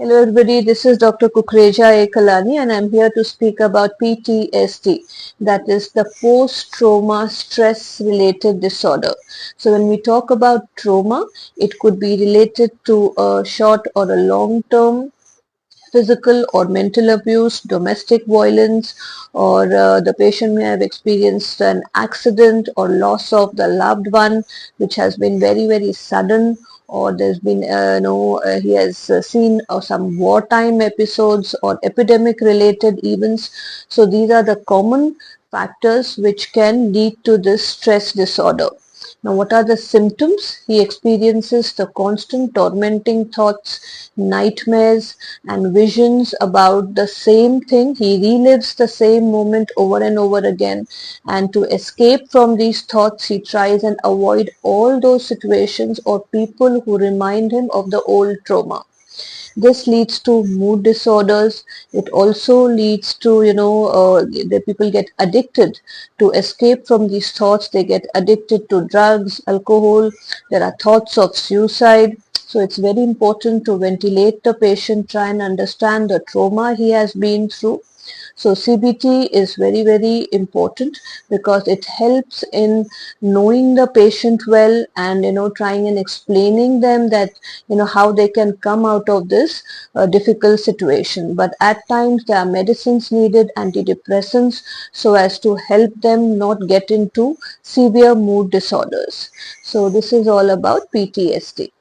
Hello everybody, this is Dr. Kukreja A. Kalani and I'm here to speak about PTSD, that is the post-trauma stress related disorder. So when we talk about trauma, it could be related to a short or a long-term physical or mental abuse, domestic violence, or the patient may have experienced an accident or loss of the loved one, which has been very, very sudden, or there's been, he has seen some wartime episodes or epidemic related events. So these are the common factors which can lead to this stress disorder. Now, what are the symptoms? He experiences the constant tormenting thoughts, nightmares, and visions about the same thing. He relives the same moment over and over again. And to escape from these thoughts, he tries and avoid all those situations or people who remind him of the old trauma. This leads to mood disorders. It also leads to, the people get addicted to escape from these thoughts. They get addicted to drugs, alcohol. There are thoughts of suicide. So it's very important to ventilate the patient, try and understand the trauma he has been through. So CBT is very, very important because it helps in knowing the patient well and, trying and explaining them that, how they can come out of this difficult situation. But at times there are medicines needed, antidepressants, so as to help them not get into severe mood disorders. So this is all about PTSD.